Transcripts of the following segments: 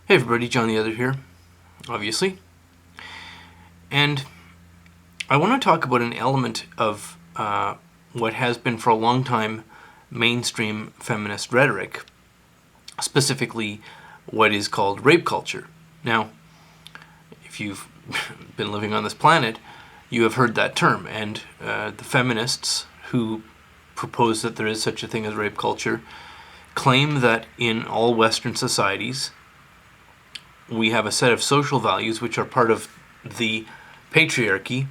Hey everybody, John the Other here, obviously. And I want to talk about an element of what has been for a long time mainstream feminist rhetoric, specifically what is called rape culture. Now, if you've been living on this planet, you have heard that term, and the feminists who propose that there is such a thing as rape culture claim that in all Western societies we have a set of social values which are part of the patriarchy,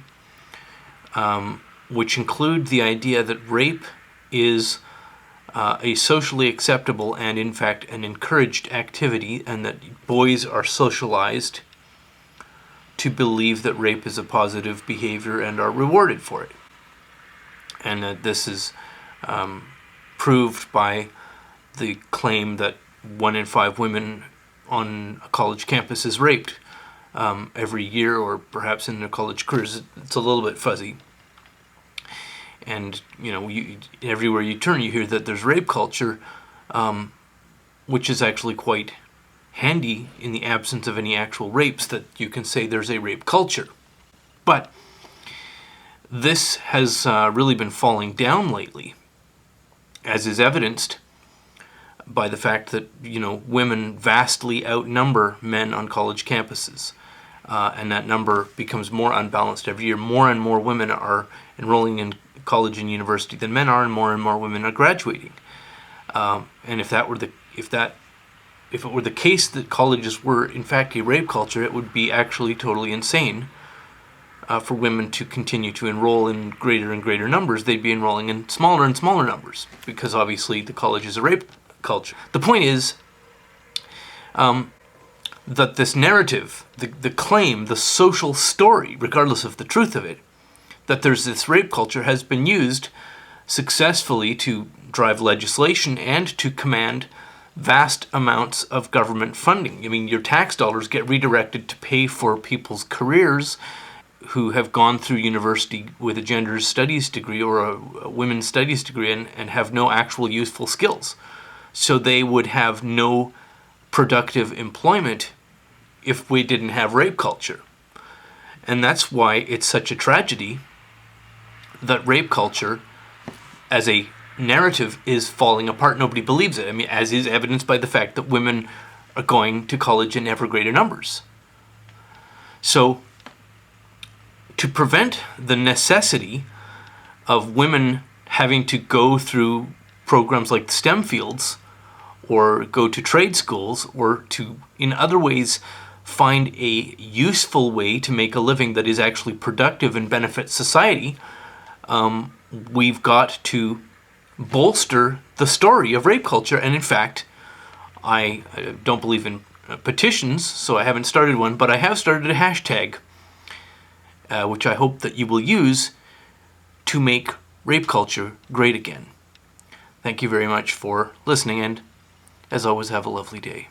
which include the idea that rape is a socially acceptable and, in fact, an encouraged activity, and that boys are socialized to believe that rape is a positive behavior and are rewarded for it. And that this is proved by the claim that 1 in 5 women on a college campus is raped every year, or perhaps in their college careers. It's a little bit fuzzy. And, everywhere you turn, you hear that there's rape culture, which is actually quite handy in the absence of any actual rapes, that you can say there's a rape culture. But this has really been falling down lately, as is evidenced by the fact that, women vastly outnumber men on college campuses. And that number becomes more unbalanced every year. More and more women are enrolling in college and university than men are, and more women are graduating. And if it were the case that colleges were in fact a rape culture, it would be actually totally insane for women to continue to enroll in greater and greater numbers. They'd be enrolling in smaller and smaller numbers, because obviously the college is a rape culture. The point is that this narrative, the claim, the social story, regardless of the truth of it, that there's this rape culture, has been used successfully to drive legislation and to command vast amounts of government funding. I mean, your tax dollars get redirected to pay for people's careers who have gone through university with a gender studies degree or a women's studies degree and have no actual useful skills. So they would have no productive employment if we didn't have rape culture. And that's why it's such a tragedy that rape culture as a narrative is falling apart. Nobody believes it. I mean, as is evidenced by the fact that women are going to college in ever greater numbers. So, to prevent the necessity of women having to go through programs like the STEM fields, or go to trade schools, or to, in other ways, find a useful way to make a living that is actually productive and benefits society, we've got to bolster the story of rape culture. And in fact, I don't believe in petitions, so I haven't started one, but I have started a hashtag, which I hope that you will use to make rape culture great again. Thank you very much for listening, and as always, have a lovely day.